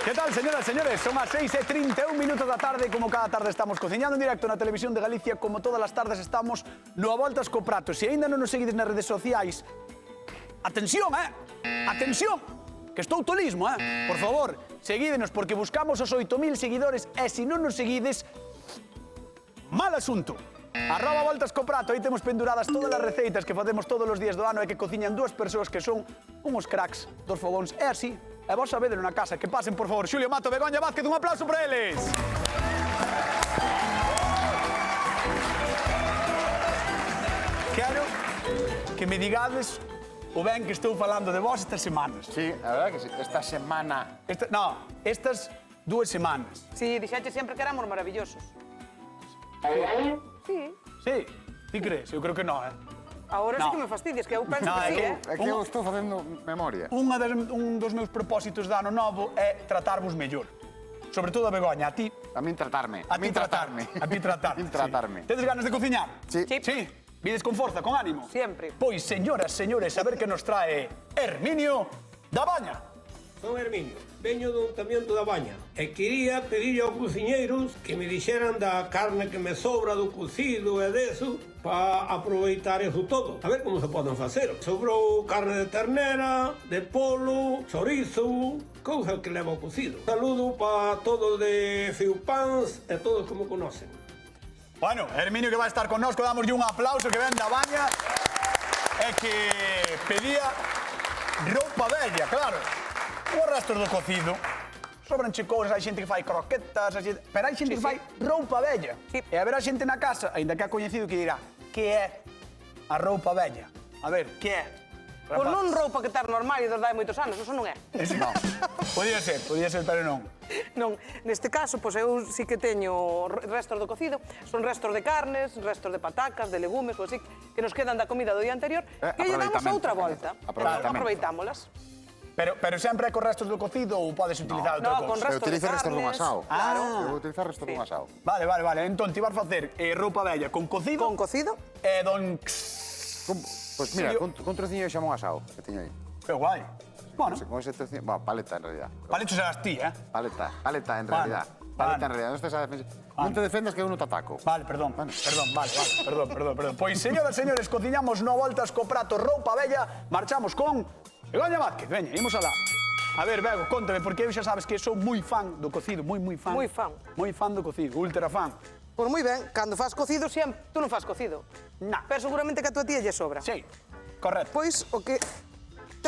Que tal, señoras e señores? Son as 6:31 minutos da tarde e como cada tarde estamos cociñando en directo na Televisión de Galicia, como todas as tardes estamos no A Voltas co Prato. Se aínda non nos seguides nas redes sociais, atención, atención, que estou tolismo, por favor, seguídenos porque buscamos os 8.000 seguidores e se non nos seguides, mal asunto. @ Voltas co Prato, aí temos penduradas todas as receitas que facemos todos os días do ano e que cociñan dúas persoas que son uns cracks dos fogóns. É así. E vos sabedelo na casa. Que pasen, por favor, Xulio Mato, Begoña Vázquez, un aplauso para eles. Quero que me digades o ben que estou falando de vos estas semanas. Sí, a verdade que sí. Esta semana... Estas 2 semanas. Sí, dixache sempre que éramos maravillosos. Sí. Sí, ti crees? Eu creo que non, Ahora sí que me fastidias, que eu penso que sí, É que eu estou facendo memoria. Un dos meus propósitos de ano novo é tratarvos mellor. Sobre todo a Begoña, a ti. A min tratarme. A ti tratarme. A ti tratarme. tratarme. Tedes ganas de cociñar? Sí. Sí. Vides con forza, con ánimo? Siempre. Pois, señoras, señores, a ver que nos trae Herminio da Baña. Son Herminio, veño do Untamiento da Baña e quería pedirle aos cociñeiros que me dixeran da carne que me sobra do cocido e deso para aproveitar eso todo. A ver como se poden facer. Sobrou carne de ternera, de polo, chorizo, cousa que leva o cocido. Saludo para todos de Fiupans e todos como conocen. Bueno, Herminio que vai estar connosco, damoslle un aplauso que ven da Baña e que pedía roupa bella, claro. Os restos do cocido sobranche cousas, hai xente que fai croquetas, pero hai xente que fai roupa bella. Sí. E haberá xente na casa, aínda que ha coñecido, que dirá que é a roupa bella. A ver, que é? Pois non roupa que tar no armario desde hai moitos anos, eso non é. Non. Podía ser, pero non. Non, neste caso, pois eu sí que teño restos do cocido, son restos de carnes, restos de patacas, de legumes, ou así, que nos quedan da comida do día anterior, que lle damos outra volta. Aproveitámolas. Pero sempre é con restos do cocido ou podes utilizar outra No, con cousa? restos de Utiliza restos dun carnes. asao. Claro. Eu vou utilizar restos dun asao. Vale. Entón, ti vas facer roupa bella con cocido Con cocido. e don... Pois mira, con trociño de xamón asao que teño aí. Que guai. Bueno, Con ese trociño... Bueno, paleta en realidad. palito serás ti, Paleta en realidad. Paleta en realidad. Non te defendas que eu non te ataco. Vale, perdón. Pois, señoras e señores, cociñamos no Voltas co Prato roupa bella. Marchamos con Begoña Vázquez. Veña, imos alá. A ver, Bego, contame, porque eu xa sabes que sou moi fan do cocido, moi fan. Moi fan. Moi fan do cocido, ultra fan. Pois moi ben, cando faz cocido sempre, tú non faz cocido. Na. Pero seguramente que a tua tía lle sobra. Sí, correcto. Pois o que...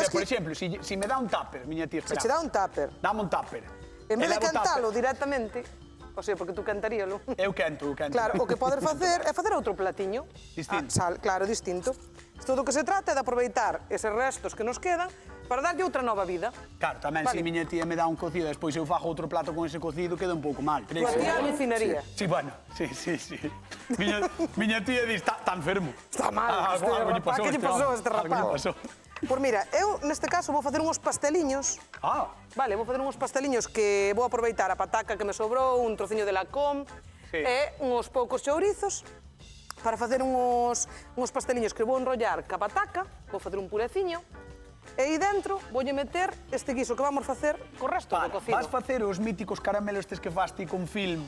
Por exemplo, si me dá un tupper, miña tía, Se espera. che dá un tupper, Dame un tupper. en vez de E levo cantalo tupper. directamente, o sea, porque tú cantaríalo. Eu quento. Claro, o que podes facer é facer outro platiño. Distinto. Claro, distinto. Todo o que se trata é de aproveitar eses restos que nos quedan para darlle outra nova vida. Claro, tamén se miña tía me dá un cocido e despois eu fago outro plato con ese cocido, queda un pouco mal. Tua tía alucinaría. Sí, bueno, sí. Miña tía di, está enfermo. Está mal, este rapaz, que lle pasou a este rapaz? Pois mira, eu neste caso vou facer uns pasteliños. Vale, vou facer uns pasteliños que vou aproveitar a pataca que me sobrou, un trociño de lacón e uns poucos chourizos para facer uns pasteliños que vou enrollar ca pataca, vou facer un pureciño e aí dentro voulle meter este guiso que vamos facer co resto do cocido. Vas facer os míticos caramelos estes que fas ti con film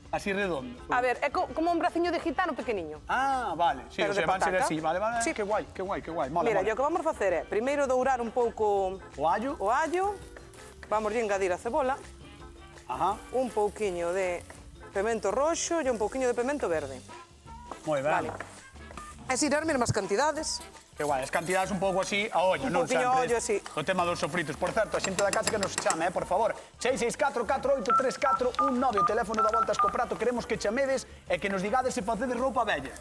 así redondo? A ver, é como un braciño de gitano pequeniño. Vale, sí, Pero o sea, de van ser pataca. así, vale, Sí. que guai, mola. Mira, o que vamos facer é, primeiro dourar un pouco O allo. o allo, vamos a engadir a cebola, un pouquiño de pemento roxo e un pouquiño de pemento verde. Moi ben. Vale. É xerar mesmas cantidades. Que guai, as cantidades un pouco así a ollo, non pouquiño sempre. a ollo, así. O tema dos sofritos. Por certo, a xente da casa que nos chame, por favor. 664-483419, o teléfono da Voltas co Prato. Queremos que chamedes e que nos digades se facedes roupa bella.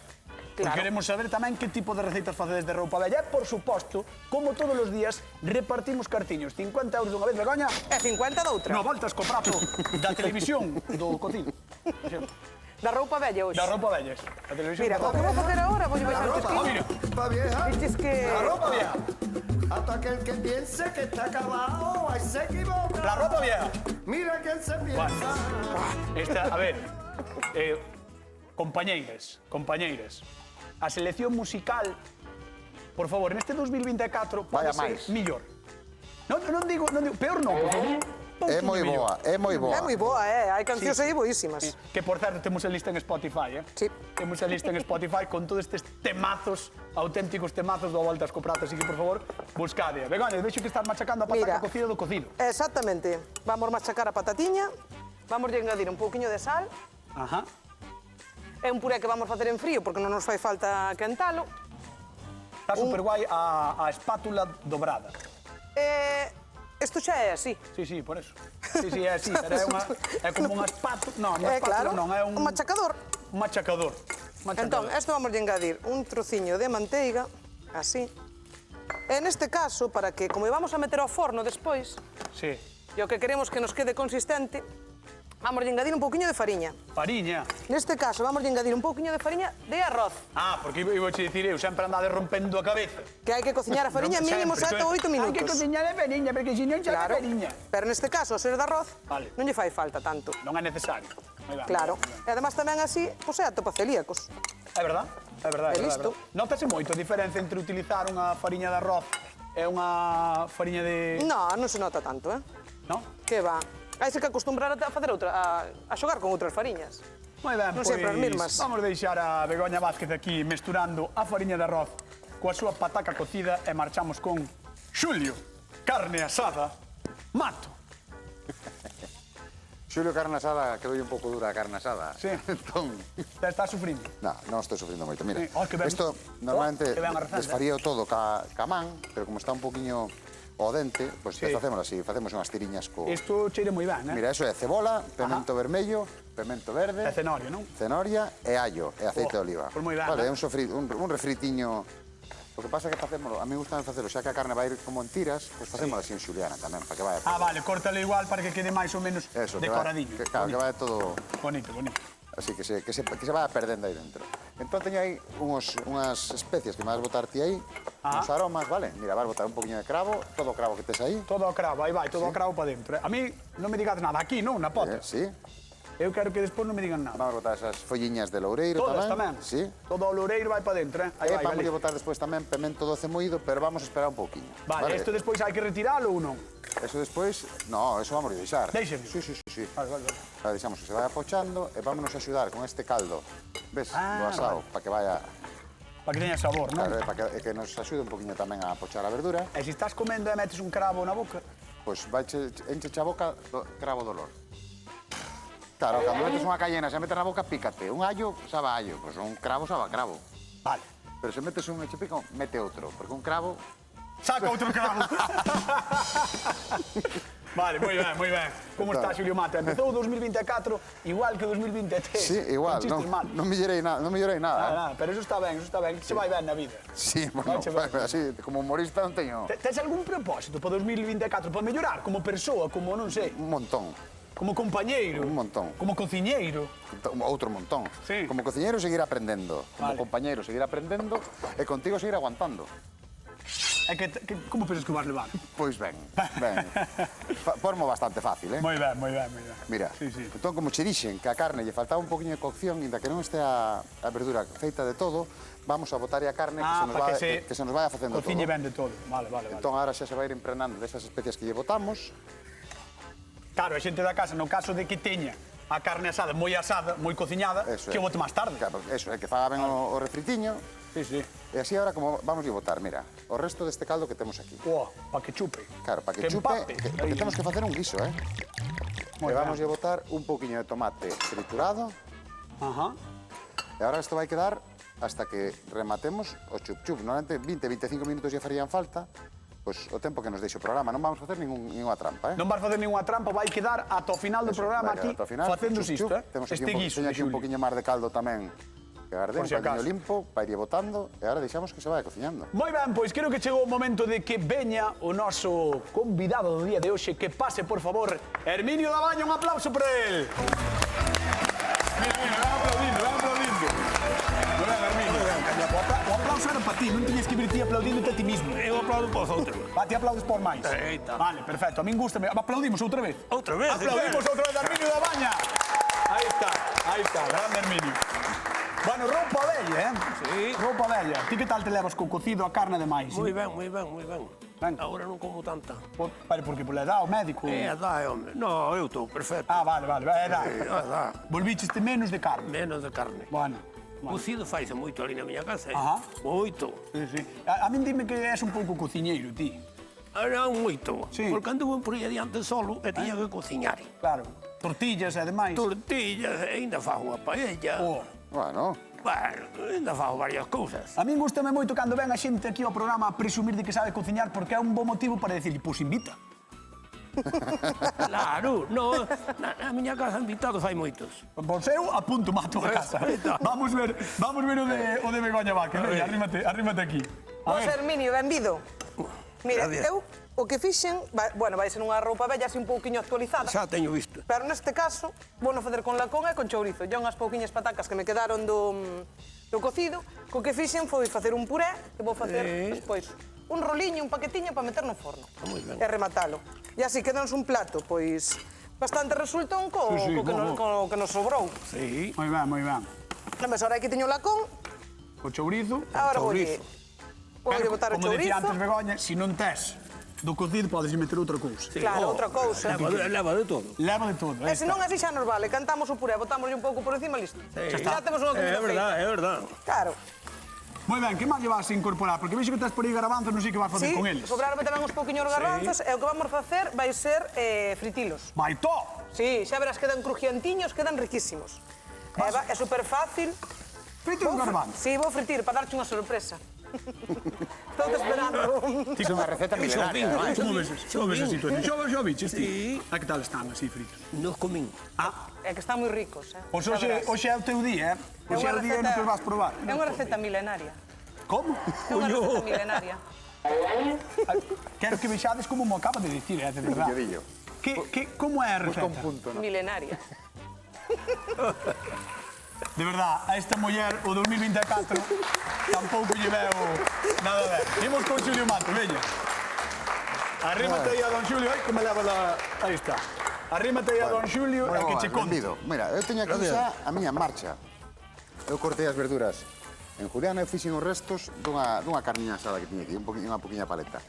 Claro. Queremos saber tamén que tipo de receitas facedes de roupa bella. E, por suposto, como todos os días, repartimos cartiños. 50 euros dunha vez, Begoña. E 50 doutra. No Voltas co Prato da televisión do cocido. Da roupa bella hoxe. Da roupa bella. Da televisión. Mira, o que vou facer agora, vou baixar un Mira. Ropa vieja, Dices que... La ropa vieja. hasta que el que piense que está acabado, ahí se equivoca. La ropa vieja. Mira quién se piensa. Esta, a ver, compañeiras, a selección musical, por favor, neste 2024 pode Vaya ser máis. millor. Non digo, peor non, por favor. É moi boa, é moi boa. É moi boa, hai cancións aí boísimas. Que, por certo, temos a lista en Spotify, Sí. Temos a lista en Spotify con todos estes temazos, auténticos temazos do Voltas co Prato, así que, por favor, buscade. Begoña, vexo que estás machacando a pataca cocida do cocido. Exactamente. Vamos machacar a patatiña, vamos a engadir un pouquiño de sal. Ajá. É un puré que vamos facer en frío porque non nos fai falta quentalo. Está super guai a espátula dobrada. Isto xa é así. Sí, por eso. Sí, é así, pero é como unha espátula. Non, unha espátula non, é un... Un machacador. Un machacador. Entón, isto vamos a engadir un trociño de manteiga, así. E neste caso, para que, como vamos a meter ao forno despois, Sí. e o que queremos que nos quede consistente, vamos a engadir un pouquiño de fariña. Fariña. Neste caso, vamos a engadir un pouquiño de fariña de arroz. Porque iba a dicir, eu sempre andade rompendo a cabeza. Que hai que cociñar a fariña mínimo 7 ou 8 minutos. Hai que cociñar a fariña, porque se non xa Claro. a fariña. Pero neste caso, ao ser de arroz, Vale. non lle fai falta tanto. Non é necesario. Claro. E además tamén así, pois é apto para celíacos. É verdad, é verdad. É listo. Notase moito a diferencia entre utilizar unha fariña de arroz e unha fariña de... Non se nota tanto, Non? Que va. Haise que acostumbrar a facer outra, a xogar con outras fariñas. Moi ben, Non pois sempre as mesmas. vamos deixar a Begoña Vázquez aquí mesturando a fariña de arroz coa súa pataca cocida e marchamos con Xulio, carne asada, mato. Xulio, carne asada, quedou un pouco dura a carne asada. Sí. Entón... Te estás sufrindo? Non estou sufrindo moito. Mira, Sí. Que ben. isto normalmente Que ben a receta. desfaría todo ca man, pero como está un poquinho ao dente, pois Sí. facemos así, facemos unhas tiriñas co... Isto cheira moi ben, Mira, eso é cebola, pemento vermello, pemento verde, É cenoria, non? cenoria e allo e aceite de oliva. Pois moi ben, Vale, é un refritiño. O que pasa é que facémolo, a mí gusta facelo, xa que a carne vai ir como en tiras, pois facémolo así en xuliana tamén, para que vaya todo. Vale, córtale igual para que quede máis ou menos Eso, decoradiño. Claro, que vaya todo Bonito. así, que se vaya perdendo aí dentro. Entón teño aí unhas especias que me vas botar ti aí, uns aromas, vale? Mira, vas botar un poquinho de cravo, todo o cravo que tes aí. Todo ao cravo, aí vai, todo ao cravo para dentro. A mí non me digas nada, aquí non, na pota. Sí. Eu quero que despois non me digan nada. Vamos botar esas folliñas de loureiro Todas tamén. tamén? Sí. Todo o loureiro vai para dentro, Aí vai, Vamos Galicia. botar despois tamén pemento doce moído, pero vamos a esperar un pouquiño. Vale, isto despois hai que retiralo ou non? Eso despois, no, eso vamos a deixar. Deixeme. Sí. Vale. Ahora deixamos que se vaya pochando e vámonos a axudar con este caldo, ves, do asado, para que vaya, Para que teña sabor, non? claro, para que nos axude un poquinho tamén a pochar a verdura, E se estás comendo e metes un cravo na boca, pois encheche a boca cravo dolor. Claro, cando metes unha cayena, se metes na boca, pícate. Un allo, sabe a allo, pois un cravo sabe a cravo. vale. Pero se metes un echepico, mete outro, porque un cravo... Saca outro cravo. Vale, moi ben. Como está, Xulio Mata? Empezou o 2024 igual que o 2023. Sí, igual, Con chistes malos. non mellorei nada. Pero eso está ben, Se vai ben na vida. Sí, bueno, así, como humorista non teño Tes algún propósito para 2024? Para mellorar como persoa, como non sei, un montón, como compañeiro? Un montón. Como cociñeiro? outro montón. Sí. Como cociñeiro seguir aprendendo, como Vale. compañeiro seguir aprendendo e contigo seguir aguantando. É como pensas que o vas levar? Pois ben. Formo bastante fácil, Moi ben. Mira, Sí. entón como che dixen que a carne lle faltaba un poquinho de cocción, inda que non estea a verdura feita de todo, vamos a botar a carne para que se nos vaya facendo todo. Cociñe ben de todo. Vale. Entón agora xa se vai ir impregnando desas especias que lle botamos. Claro, a xente da casa, no caso de que teña a carne asada, moi cociñada, Eso que é. o bote máis tarde. Claro, eso, é que faga ben o refritiño. Sí. E así agora como vamos a botar, mira, o resto deste caldo que temos aquí. Para que chupe. Claro, para que chupe, empape. porque temos que facer un guiso, Moi e ben. vamos a botar un poquinho de tomate triturado. Ajá. E agora isto vai quedar hasta que rematemos o chup-chup. Normalmente 20-25 minutos lle farían falta, pois o tempo que nos deixe o programa. Non vamos facer ninguna trampa, Non vas facer ninguna trampa, vai quedar ata o final do programa aquí facendo isto, Temos este guiso teño de aquí un Xulio. poquinho máis de caldo tamén que agarde, Por un si caldiño acaso. limpo, para ir botando, e agora deixamos que se vaya cociñando. Moi ben, pois creo que chegou o momento de que veña o noso convidado do día de hoxe, que pase, por favor, Herminio Dabaña, un aplauso por él. Mira, van aplaudindo. Moi ben, Herminio. O aplauso era para ti, non tiñes que vir ti aplaudíndote a ti mismo. Eu aplaudo por outro. Ti aplaudes por máis. Eita. Vale, perfecto, a min gústame. Aplaudimos outra vez. Outra vez? Aplaudimos outra vez a Herminio Dabaña. Aí está, grande Herminio. Bueno, roupa vella, Sí. Roupa vella. Ti que tal te levas co cocido a carne de máis? Moi ben. Agora non como tanta. Vale, porque pola edad, o médico... É, dá, home. Non, eu estou perfecto. Ah, vale, é edad. Dá. Volvícheste menos de carne. Menos de carne. Bueno. Cocido faise moito ali na miña casa. Ajá. Moito. Sí. A min dime que és un pouco cociñeiro, ti. Era moito. Sí. Porque anduve por aí adiante solo e tiña que cociñar. Claro. Tortillas e demais. Tortillas, e ainda fago unha paella. Bueno, Bueno, ainda fago varias cousas. A min gustame moito cando ven a xente aquí ao programa a presumir de que sabe cociñar porque é un bo motivo para decirle, pois invita. Claro, no, na miña casa invitados fai moitos. Pois eu apunto mato a casa. Vamos ver o de Begoña Vázquez. Veña, arrímate aquí. Vos, Herminio, benvido. Mira, Gracias. eu o que fixen, vai ser unha roupa bella así un pouquiño actualizada. Xa teño visto. Pero neste caso, vou non facer con lacón e con chourizo. Ya unhas pouquiñas patacas que me quedaron do cocido, co que fixen foi facer un puré, que vou facer despois un roliño, un paquetiño para meter no forno. Moi ben. E rematalo. E así quedanos un plato, pois, bastante resultón co que nos sobrou. Sí. Moi ben. Mas ahora aquí teño o lacón, O chourizo. agora vou botar o como decía chourizo. antes Begoña, se non tes do cocido podes meter outra cousa. Claro, outra cousa. Leva de todo. Leva de todo. E se non así xa nos vale, cantamos o puré, botámoslle un pouco por encima, listo. Xa temos unha comida feita. É verdad. Claro. Moi ben, que máis lle vas a incorporar? Porque vexo que estás por aí garabanzos, non sei que vas facer Sí, con eles. sobraronme tamén uns pouquiños garbanzos e o que vamos facer vai ser fritilos. Vai to! Sí, xa verás, quedan crujiantiños, quedan riquísimos. É super fácil. Fritos os garbanzos. Sí, vou fritir para darche unha sorpresa. Estou te esperando. é unha receta milenaria. Como ves así tú? Xa biches ti? Sí. A que tal están así fritos? Nos comín. É que están moi ricos, Pois xa verás. hoxe é o teu día, Hoxe é o día no que os vas probar. É unha receta milenaria. Como? É unha receta milenaria. Quero que vexades como mo acaba de dicir, de verdad. Milledillo. Como é a Busca un receta? punto, ¿no? Milenaria. De verdad, a esta muller, o 2024, tampouco lle veo nada a ver. Imos con Xulio Mato, veña. Arrímate aí a don Xulio, ai, que me leva la... Aí está. Arrímate aí a don Xulio e que che conte. Mira, eu teño aquí xa a miña marcha. Eu cortei as verduras en juliana e fixen os restos dunha carniña asada que tiña aquí, unha poquinha paleta.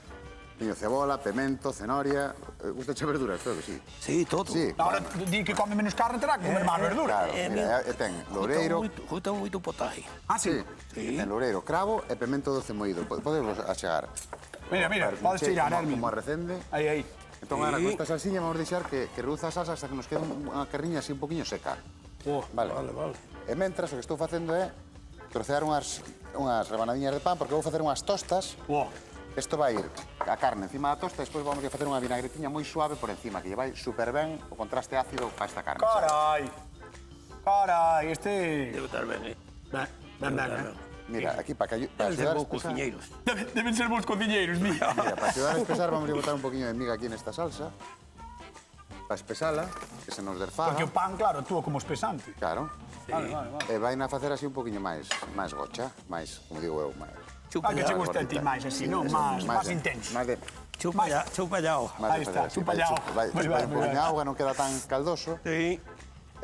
Tiño cebola, pemento, cenoria... Gustache verduras, creo que sí. Sí, todo. Sí. Ahora, di que come menos carne, terá que comer máis verdura. Claro, mira, e ten loureiro... Gusta moito potaje. Ah, sí? Sí, ten loureiro, cravo e pemento doce moído. Podemos achegar. Mira, podes cheirar, Hermin. Como a recende. Aí. Entón, ahora, con esta salsiña vamos deixar que reduza a salsa hasta que nos quede unha carniña así un poquinho seca. Vale. E mentras, o que estou facendo é trocear unhas rebanadiñas de pan, porque vou facer unhas tostas. Isto vai ir a carne encima da tosta, e despois vamos a facer unha vinagretiña moi suave por encima, que lle vai super ben o contraste ácido para esta carne. Carai, este... Debe estar ben, Ben. Mira, aquí para Deben ser axudar a bons espesar... cociñeiros. Deben ser bons cociñeiros, mira. Mira, para axudar a espesar vamos a botar un poquinho de miga aquí nesta salsa. Para espesala, que se nos desfaga. Porque o pan, claro, actúa como espesante. Claro. Vale. E vai a facer así un poquinho máis gocha, máis, como digo eu, máis... Ah, que che gusta a ti máis así, non? Máis intenso. Máis de... Chupa llao. Aí está, chupa llao. Vai un poquinho de auga, non queda tan caldoso. Sí.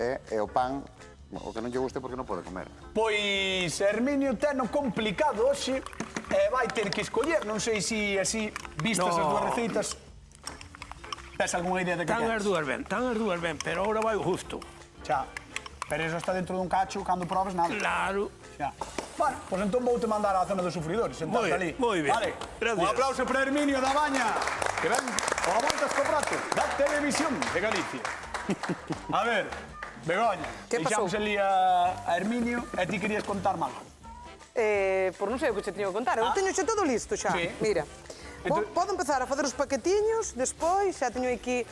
E o pan, o que non lle guste porque non pode comer. Pois Herminio teno complicado hoxe e vai ter que escoller. Non sei se así, vistas as dúas receitas, tes algunha idea de que Tan queres? as dúas ben, pero ahora vai o justo. Xa, pero eso está dentro dun cacho, cando probes nada. Claro. Xa. Bueno, pois entón vou te mandar á zona dos sufridores, sentarte ali. Moi ben. Vale, Gracias. un aplauso para Herminio da Baña, que ven ao Voltas co Prato, da Televisión de Galicia. A ver, Begoña, Que pasou? deixamos ali a Herminio e ti querías contar mal. Por non sei o que che teño que contar. Eu teño xe todo listo xa. Sí. Mira, podo empezar a facer os paquetiños, despois xa teño aquí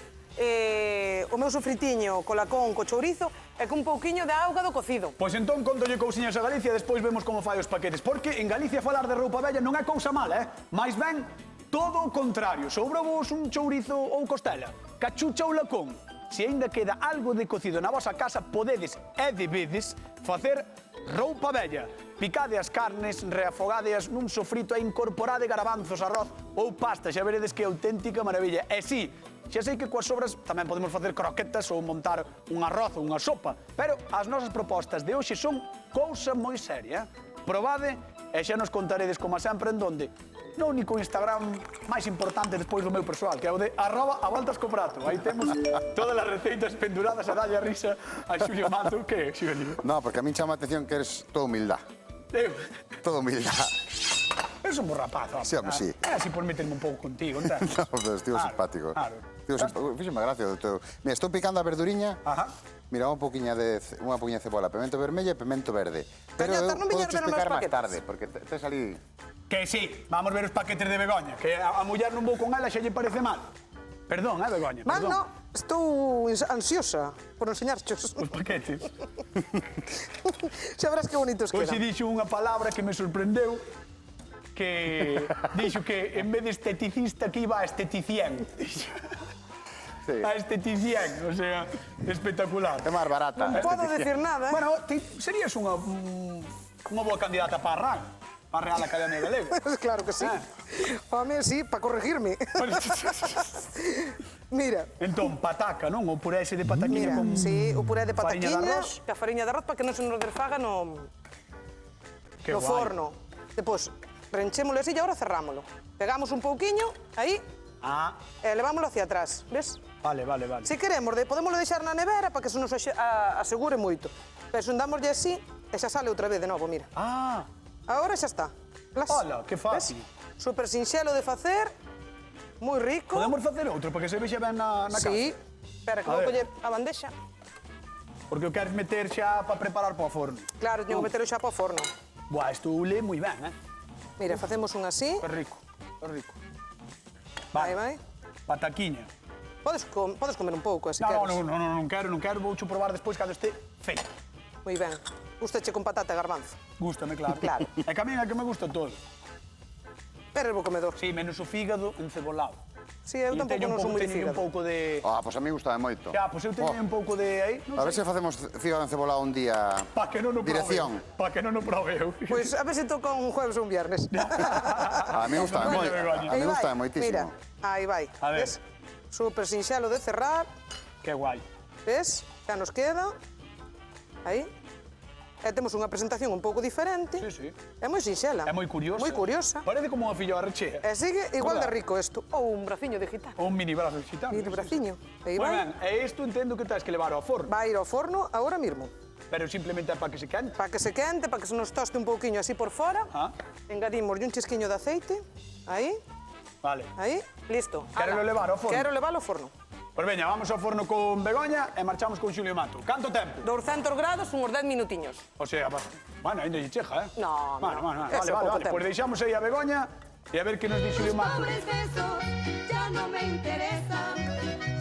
o meu sofritiño co lacón, co chourizo e con un pouquiño de auga do cocido. Pois entón contolle cousiñas a Galicia e despois vemos como fai os paquetes, porque en Galicia falar de roupa bella non é cousa mala, Mais ben, todo o contrario. Sobrou-vos un chourizo ou costela, cachucha ou lacón. Se aínda queda algo de cocido na vosa casa, podedes e debedes facer roupa bella. Picade as carnes, reafogadeas nun sofrito e incorporade garabanzos, arroz ou pasta. Xa veredes que é auténtica maravilla. E si, xa sei que coas sobras tamén podemos facer croquetas ou montar un arroz ou unha sopa, pero as nosas propostas de hoxe son cousa moi seria. Probade e xa nos contaredes, como sempre, en donde. no único Instagram máis importante despois do meu persoal, que é o de @avoltascoprato. Aí temos todas as receitas penduradas a dalle a risa a Xulio Mato. Que, Xulio? No, porque a min chama a atención que eres todo humildad. Todo humildad. Eres un bo rapaz, home. Sí, home, sí. É así por meterme un pouco contigo, entendes? No, pero estivo simpático. Claro. Fíxeme gracia do teu... Mira, estou picando a verduriña. Ajá. Mira, unha poquinha de cebola, pemento vermello e pemento verde. Pero eu non viñas podo ver os meus explicar máis paquetes? tarde, porque tes ali... Que sí, vamos ver os paquetes de Begoña, que a muller non vou con ela, xa lle parece mal. Perdón, Begoña, Mal, perdón. no, estou ansiosa por enseñarchos. Os paquetes. Xa verás que bonitos Hoxe quedan. dixo unha palabra que me sorprendeu, que dixo que en vez de esteticista que iba a esteticien. Sí. A esteticien, o sea, espectacular. É máis barata. Non podo decir nada, Bueno, serías unha boa candidata para a RAN, para a Real Academia Galega. Claro que sí. Home, sí, para corregirme. Mira. Entón, pataca, non? O puré ese de pataquilla Mira, con sí, o puré de fariña pataquiña, de arroz. que a fariña de arroz para que non se nos desfaga no Que guai. forno. Depois, renchémolo así e agora cerrámolo. Pegamos un pouquiño, aí, Ah, e levámolo hacia atrás, ves? vale. Se queremos, podémoslo deixar na nevera para que se nos asegure moito. Pero se dámoslle así, e xa sale outra vez de novo, mira. Ah, Agora xa está. Plas. Ola, que fácil. Ves? Super sinxelo de facer, moi rico. podemos facer outro para que se vexa ben na casa. Sí. Espera, que A vou ver. coller a bandexa. Porque o queres meter xa para preparar para o forno. Claro, teño que meter xa para o forno. Buah, isto ule moi ben, Mira, facemos un así. Que rico, que rico. Vai, vai. Pataquiña. Podes comer un pouco, así Non, queres. non quero, voucho probar despois cando este feito. Moi ben. Gustache con patata e garbanzo. Gústame, claro. Claro. É que a mí é que me gusta todo. Pero é bo comedor. Sí, menos o fígado encebolado. Sí, eu tampouco non son moi de Teño un fígado. pouco de... Pois a mí gustaba moito. Xa, pois eu teño un pouco de aí, non A ver sei. se facemos fígado encebolado un día... Pa que non o prove. Dirección. Pa que non o prove eu. Pois a ver se toca un jueves ou un viernes. A mí gustaba Bueno, moito. Begoña. A mí Aí vai. gustaba moitísimo. Mira, aí vai. A ver. Ves? Super sinxelo de cerrar. Que guai. Ves? Xa nos queda. Aí. E temos unha presentación un pouco diferente. Sí, sí. É moi sinxela. É moi curiosa. Moi curiosa. Parece como unha filloa rechea. E sigue igual de Verdad? rico isto. Ou un braciño de gitano. Ou un mini brazo de gitano. Mini braciño. Aí Moi vai. ben, e isto entendo que tens que levar ao forno. Vai ir ao forno agora mesmo. Pero simplemente é para que se quente. Para que se quente, para que se nos toste un pouquiño así por fora. Ah. Engadimos un chisquiño de aceite. Aí, Vale. aí, listo. Quérelo Ala. levar ao forno? Quero levar ao forno. Pois veña, vamos ao forno con Begoña e marchamos con Xulio Mato. Canto tempo? 200 grados, uns 10 minutiños. O sea, bueno, ainda lle cheja, No, Bueno, no. vale, Eso, pouco vale. tempo. Pois deixamos aí a Begoña e a ver que nos di Xulio Mato. Pobres de eso ya no me interesan.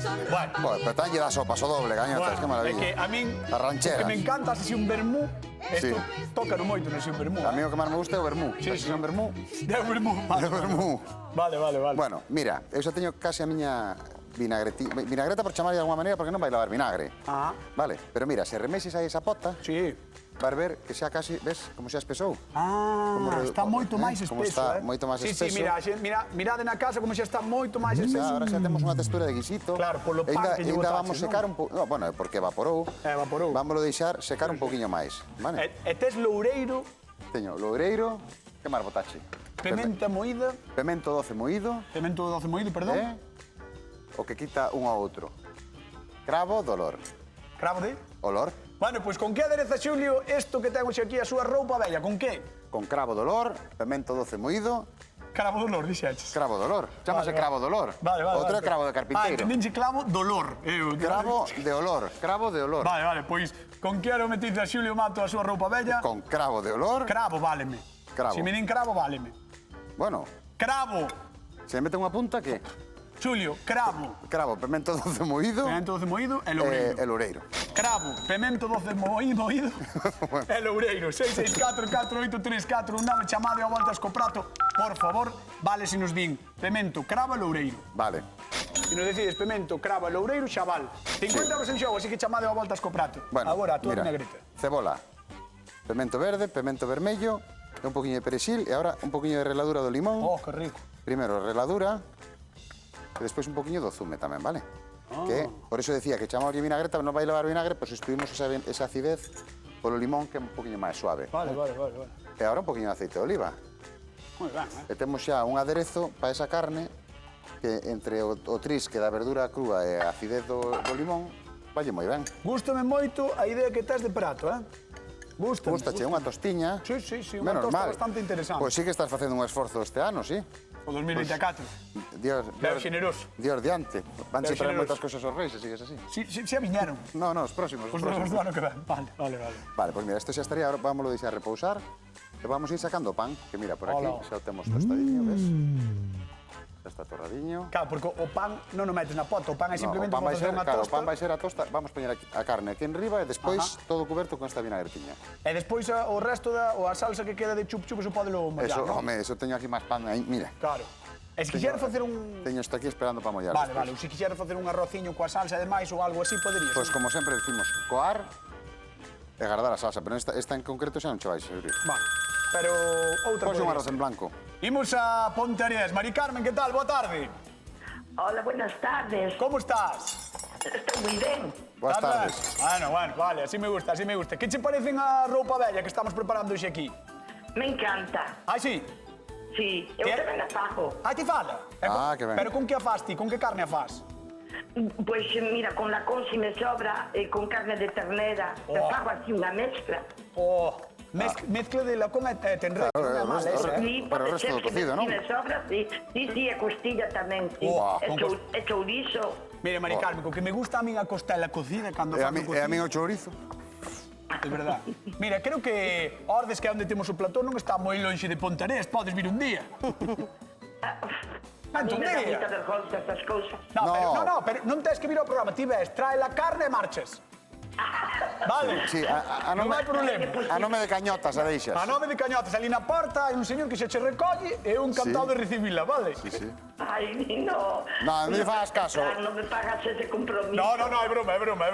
Son Bueno, Pois, pero tanlle da sopa, so doble, gañotas, que é maravilla. que a min As rancheras. o que me encanta se un vermú, Sí. isto toca no moito non se un vermú. A mí o que máis me gusta é o vermú. Sí, Se sí. son vermú, É un vermú. é o vermú. Vale. Bueno, mira, eu xa teño case a miña vinagreta por chamarlle de alguma maneira porque non vai lavar vinagre. Ah, Vale, pero mira, se remexes aí esa pota, sí. vas ver que xa casi, ves, como xa espesou. Ah, está moito máis espeso, Como está moito máis Sí, espeso. mirade na casa como xa está moito máis espeso. Ahora xa temos unha textura de guisito. Claro, polo pan Ainda- que lle ainda botaches, vamos non? secar un pouco, no, bueno, é porque evaporou. Evaporou. Vámoslo deixar secar un pouquiño máis, vale? E tes loureiro, Teño loureiro, que máis botache? pementa moída, Pemento doce moído, pemento doce moído, perdón. o que quita un ao outro. Cravo, dolor. Cravo de... Olor, Bueno, pois con que adereza, Xulio, isto que ten hoxe aquí a súa roupa bella? Con que? con cravo, dolor, pemento doce moído, Cravo dolor, dixeches. cravo, dolor. Chámase Vale, cravo, dolor. Vale. Outro é cravo de Ah, carpinteiro. entendinche clavo, dolor. Cravo de olor, cravo de olor. Vale, pois con que aro metiste a Xulio Mato a súa roupa bella? Con cravo de olor, Cravo, váleme. Cravo. Se me din cravo, váleme. bueno, Cravo, se me mete unha punta que Xulio, cravo. cravo, pemento doce moído Pemento doce moído e loureiro. e loureiro. Cravo, pemento doce moído e loureiro. 664-483-419, chamade a voltas co prato. Por favor, vale se nos din pemento, cravo e loureiro. Vale. Se nos decides pemento, cravo e loureiro, xa vale. 50 euros en xogo, así que chamade a voltas co prato. Bueno, Agora, a tua mira, vinagreta. cebola, pemento verde, pemento vermello, e un poquinho de perexil e ahora un poquinho de reladura do limón. Oh, que rico. Primeiro reladura e despois un poquinho do zume tamén, vale? Que por eso decía que chamamos vinagreta, non vai levar vinagre, pois sustituimos esa acidez polo limón que é un poquinho máis suave. Vale. E agora un poquinho de aceite de oliva. E temos xa un aderezo para esa carne que entre o trisque da verdura crúa e a acidez do limón valle moi ben. Gústame moito a idea que tes de prato, Gústame. Gústache unha tostiña? Sí, unha tosta bastante interesante. Pois sí que estás facendo un esforzo este ano, sí. O 2024. Dios generoso. Dios diante. Vanche traer moitas cousas aos reis, se sigues así. Sí, xa viñeron. No, os próximos. Os do ano que ven. Vale. Vale, pois mira, isto xa estaría, ahora vamos a deixar repousar. E vamos a ir sacando o pan, que mira, por aquí xa o temos tostadiño, ves? Xa está torradiño. Claro, porque o pan non o metes na pota, o pan é simplemente para facer unha tosta. tosta. O pan vai ser a tosta, vamos poñer a carne aquí enriba e despois todo coberto con esta vinagretinha. E despois o resto ou a salsa que queda de chup-chup, eso podelo mollar, non? Home, eso teño aquí máis pan aí, mira. Claro. E se quixeras facer un... Teño isto aquí esperando para mollar. Vale, ou se quixeras facer un arrociño coa salsa e demais ou algo así, poderías. Pois como sempre decimos, coar e guardar a salsa, pero esta en concreto xa non che vai servir. Vale, pero outra Pois un podría arroz ser. en blanco. Imos a Ponteareas. Mari Carmen, que tal? Boa tarde. Hola, buenas tardes. Como estás? Estoy muy bien. Boas Estás ben? tardes. Bueno, vale, así me gusta. Que che parecen a roupa bella que estamos preparando hoxe aquí? Me encanta. Ah, sí? Sí, eu ¿Qué? tamén a fago. Ah, ti fala? Que ben. Pero con que a fas ti? Con que carne a fas? Pois mira, con la con si me sobra, con carne de ternera, te fago así unha mezcla. Mezcla de la con e tenre. Claro, Non é mal esa, Sí, Para o pode resto ser do que cocido, non? Si me sobra, sí, e costilla tamén, sí. E chourizo. Mire, Mari Carmen, co que me gusta a min a costela cocida cando E a fago mí o chourizo. De verdad. Mira, creo que Ordes, que é onde temos o platón, non está moi lonxe de Pontarés. Podes vir un día. A mí Un me dá día. moita vergonza estas cousas. No, pero non tens que vir ao programa. Ti ves, trae la carne e marches. Vale? Sí, a Non nome, hai problema. a nome de cañotas a deixas. A nome de Cañotas, ali na porta hai un señor que se che recolle e eu encantado de recibila, vale? Sí. Ai, no. No, non lle fagas caso. Non me pagas ese compromiso. No, é broma.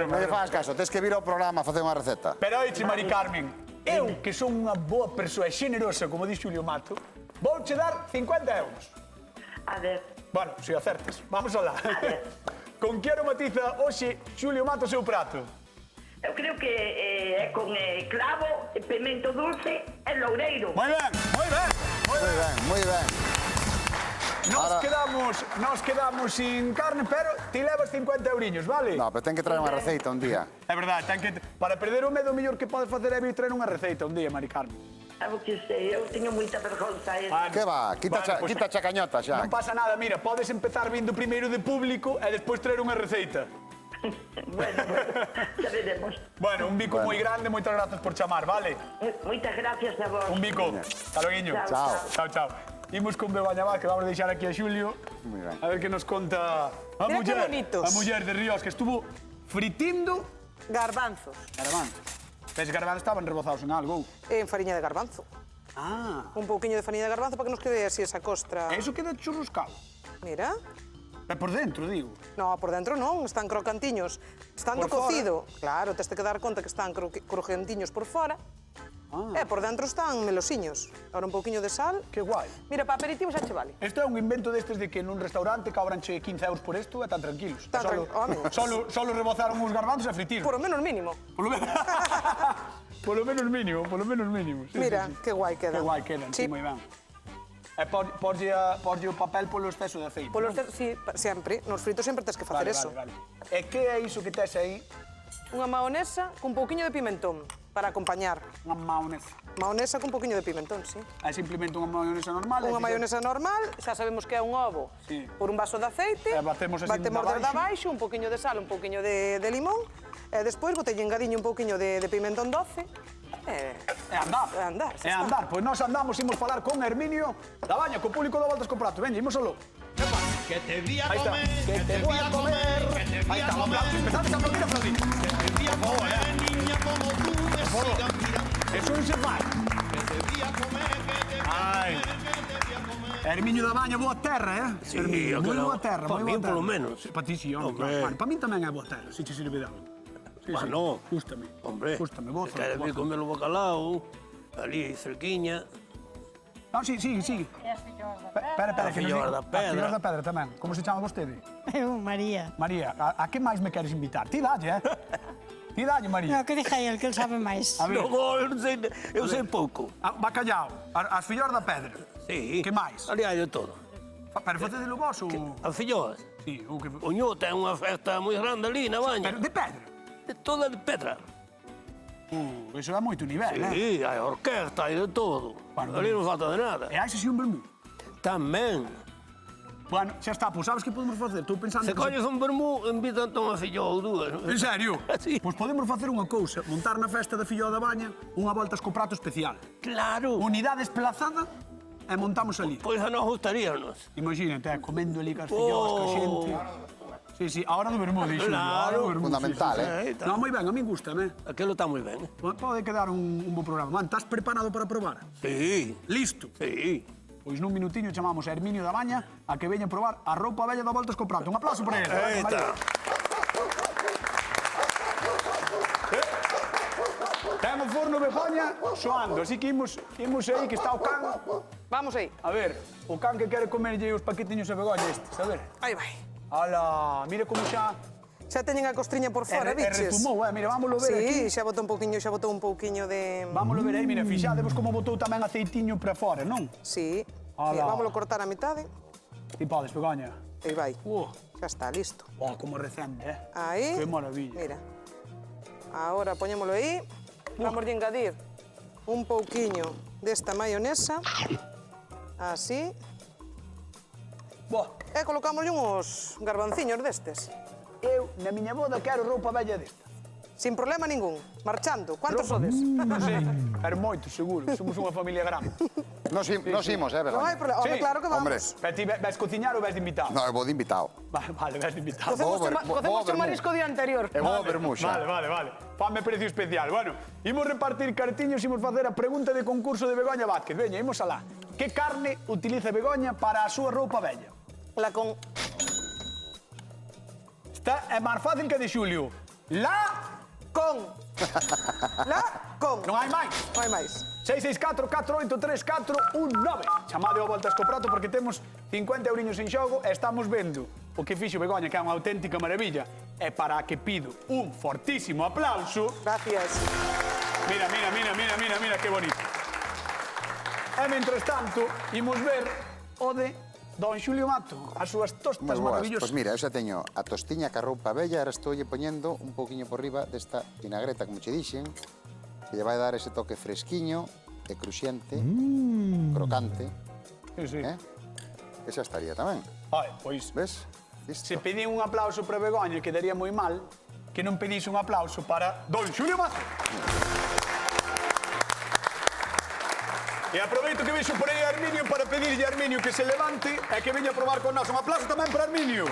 Non lle fagas caso, tes que vir ao programa a facer unha receta. Pero oiche, Mari Carmen, eu, que son unha boa persoa e xenerosa, como di Xulio Mato, vou che dar 50 euros. A ver. Bueno, se acertes. Vamos alá. Con que aromatiza hoxe Xulio Mato o seu prato? Eu creo que é con clavo, pimento dulce e loureiro. Moi ben. Moi ben. Nos quedamos sin carne, pero ti levas 50 euriños, vale? No, pero ten que traer unha receita un día. É verdade, para perder o medo, o mellor que podes facer é vir traer unha receita un día, Mari Carmen. O que sei, eu teño moita vergonza. Que va, quita a cañota xa. Non pasa nada, mira, podes empezar vindo primeiro de público e despois traer unha receita. Bueno, xa veremos. Bueno, un bico moi grande, moitas grazas por chamar, vale? Moitas gracias a vos. Un bico. Hasta loguiño. Chao. Imos con Bebañabá, que vamos a deixar aquí a Xulio. Muy ben. A ver que nos conta a Mira que muller. bonitos. A muller de Ríos, que estuvo fritindo Garbanzos. garbanzos. Ves, garbanzos estaban rebozados en algo. En fariña de garbanzo. Ah. Un pouquiño de fariña de garbanzo para que nos quede así esa costra. Eso queda churruscado. Mira. É por dentro, digo. No, por dentro non, están crocantiños. Estando Por fora? cocido, claro, tes que dar conta que están crocantiños por fora. E por dentro están melosiños. Ahora un pouquiño de sal. Que guai. Mira, para aperitivo xa che vale. Isto é un invento destes de que nun restaurante cobranche 15 euros por isto e tan tranquilos. Solo rebozaron uns garbanzos e fritiron. Por lo menos mínimo. Por lo menos mínimo. Sí, Mira, sí, sí. que guai quedan. Que guai quedan, sí, moi ben. E porlle o papel polo exceso de aceite. Sí, sempre. Nos fritos sempre tes que facer eso. Vale. E que é iso que tes aí? Unha maonesa con pouquiño de pimentón para acompañar. Unha maionesa. Maonesa con pouquiño de pimentón, sí. É simplemente unha maionesa normal. Unha maionesa normal, xa sabemos que é un ovo Sí. por un vaso de aceite, batemos así batemos de desde abaixo, un pouquiño de sal, un pouquiño de limón, e despois botelle engadiño un pouquiño de pimentón doce, É andar. É andar, xa É está. andar. Pois nós andamos, imos falar con Herminio Dabaña, co público do Voltas co Prato. Veña, imos solo. Que te vi a Aí está. comer, Que te voy a comer. Aí está, un aplauso. Empezamos a aplaudir, aplaudir. Que te vi a comer, niña como tú me sigas mirando. Eso non se fai. Que te vi a comer, que te vi a Ai. comer, que te vi a comer. Herminio Dabaña, boa terra, Sí, Herminio, moi claro. boa terra, Pa moi min, boa terra. polo menos. Pa ti, sí, home. Hombre. Claro. Para min tamén é boa terra, se che sirve de algo. Sí, Bueno, Gústame. hombre, Gústame, boa se zona. queres vir comer o bacalao, ali cerquiña, Non, sí. Espera, que Filloas da Pedra. Filloas da Pedra tamén. Como se chama vostede? Eu, María. María, a que máis me queres invitar? Ti dalle, Ti dalle, María. Que diga el, que ele sabe máis. No, eu sei pouco. Bacallao, as filloas da pedra. Sí. Que máis? Ali hai de todo. Pero facedelo vos ou... As filloas? Sí, o que... O Ño ten unha festa moi grande ali na baña. Pero de pedra? Toda de pedra. Iso é moito nivel, Sí, hai orquesta, hai de todo. Ali non falta de nada. E hai así un vermú? Tamén. Bueno, xa está, pois sabes que podemos facer? Estou pensando... Se colles un vermú, invitan-te unha filloa ou dúas. En serio? Sí. Pois podemos facer unha cousa, montar na festa da filloa da baña unha volta co prato especial. Claro. Unidade desplazada e montamos ali. Pois a nos gustaríanos. Imagínate, comendo ali cas filloas, ca xente. Sí, sí, a hora do vermú, dixo. Claro. Fundamental, No, moi ben, a mí gustame. Aquilo está moi ben. Pode quedar un bo programa. Man, estás preparado para probar? Sí. Listo? Sí. Pois nun minutiño chamamos a Herminio da Baña a que veña probar a roupa bella da Voltas co Prato. Un aplauso para ele. Eita. Ten o forno Begoña soando, así que imos aí, que está o can. Vamos aí. A ver, o can que quere comerlle os paquetiños a Begoña estes, a ver. Aí vai. Ala, mira como xa... Xa teñen a costriña por fora, biches? retumou, mira, vámoslo ver aquí. Sí, xa botou un pouquiño de... Vámoslo ver aí, mira, fixadevos como botou tamén aceitiño para fora, non? Sí. Ala. Vámoslo cortar a mitade. Ti podes, Begoña. Aí vai. Xa está, listo. Como recende, Aí. Que maravilla. Mira. Ahora poñémolo aí. Vamos a engadir un pouquiño desta maionesa. Así. E colocámoslle uns garbanciños destes. Eu, na miña boda, quero roupa bella desta. Sin problema ningún. Marchando. Cuántos sodes? Non sei, pero moito, seguro. Somos unha familia grande. Nos imos, Non hai Begoña? problema. Home, claro que vamos. Hombre. Pero ti ves cociñar ou ves de invitado? No, eu vou de invitado. Vale, ves de invitado. Cocemos o marisco día anterior. E vou a Bermuxa. Vale. Fame precio especial. Bueno, imos repartir cartiños, imos facer a pregunta de concurso de Begoña Vázquez. Veña, imos alá. Que carne utiliza Begoña para a súa roupa bella? La con... É máis fácil que de Xulio. Con. Non hai máis. Non hai máis. 664-483-419. Chamade ao Voltas co Prato porque temos 50 euriños en xogo e estamos vendo o que fixo Begoña, que é unha auténtica maravilla. E para a que pido un fortísimo aplauso. Gracias. Mira, que bonito. E, mentres tanto, imos ver o de Don Xulio Mato, as súas tostas maravillosas. Pois mira, eu xa teño a tostiña ca roupa bella, ahora estou poniendo un pouquiño por riba desta vinagreta, como che dixen, que lle vai dar ese toque fresquiño e cruxiente, crocante. Sí. Que xa estaría tamén. Pois, ves? Listo. se pedí un aplauso para Begoña, quedaría moi mal que non pedís un aplauso para Don Xulio Mato. E aproveito que vexo por aí a Herminio para pedirlle a Herminio que se levante e que veña a probar con nós. Un aplauso tamén para Herminio.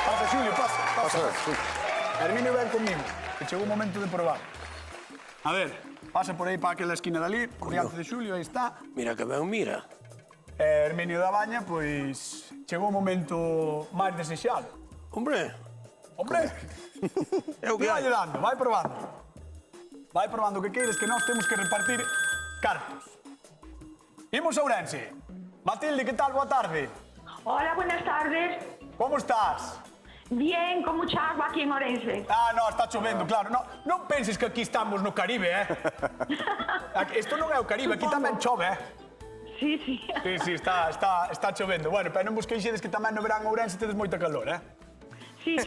Pasa, Xulio, pasa. Sí. Herminio, ven conmigo, que chegou o momento de probar. A ver, pasa por aí para aquela esquina dali, por diante de Xulio, aí está. Mira que ben, mira. Herminio da Baña, pois, chegou o momento máis desexado. Hombre. Eu que vai dando, vai probando. Vai probando o que queires, que nós temos que repartir cartos. Imos a Ourense. Matilde, que tal? Boa tarde. Hola, buenas tardes. Como estás? Bien, con mucha agua aquí en Orense. No, está chovendo, claro. Non penses que aquí estamos no Caribe, Isto non é o Caribe, aquí tamén chove, Sí. Sí, está chovendo. Bueno, pero non vos queixedes que tamén no verán Ourense tedes moita calor, Sí.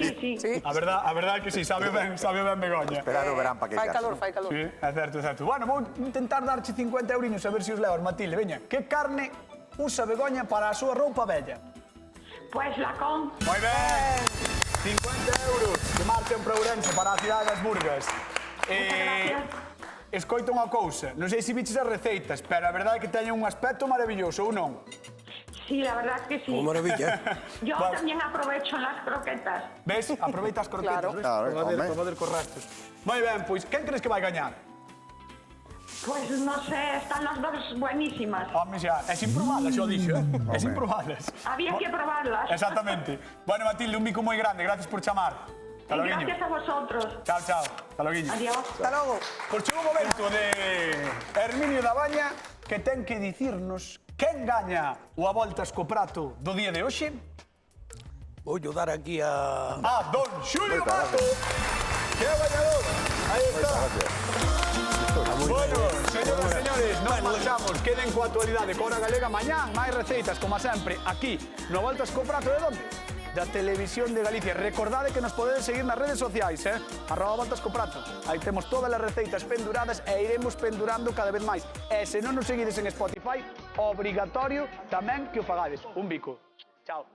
A verdade que sí, sabe ben Begoña. Esperar o verán para que Fai calor. Sí, é certo. Bueno, vou intentar darche 50 euriños a ver se os levas, Matilde. Veña, que carne usa Begoña para a súa roupa bella? Pues la con. Moi ben! 50 euros que marchan para Ourense, para a cidade das Burgas. Gracias. Escoita unha cousa, non sei se biches as receitas, pero a verdade é que teñen un aspecto maravilloso, ou non? Sí, la verdad que sí. Como maravilla. Yo también aprovecho las croquetas. Ves? Aproveita as croquetas, ves? Claro, Para fazer con restos. Moi ben, pois, quen crees que vai gañar? Pues no sé, están las dos buenísimas. Home, xa, é sin probalas, xa o dixo, É sin probalas. Había que probarlas. Exactamente. Bueno, Matilde, un mico moi grande, gracias por chamar. Hasta Y gracias a vosotros. Chao. Hasta loguiño. Adiós. Hasta logo. Pois chegou o momento de Herminio da Baña, que ten que dicirnos quen gaña o A Voltas co Prato do día de hoxe. Vou dar aquí a... Don Xulio Mato, que é o gañador. Aí está. Bueno, señoras e señores, nos marchamos. Queden coa actualidade con Hora Galega. Mañán, máis receitas, como sempre, aquí, no Voltas co Prato de onde? Da Televisión de Galicia. Recordade que nos podedes seguir nas redes sociais, @Voltas co Prato. Aí temos todas as receitas penduradas e iremos pendurando cada vez máis. E se non nos seguides en Spotify, obrigatorio tamén que o fagades. Un bico. Chao.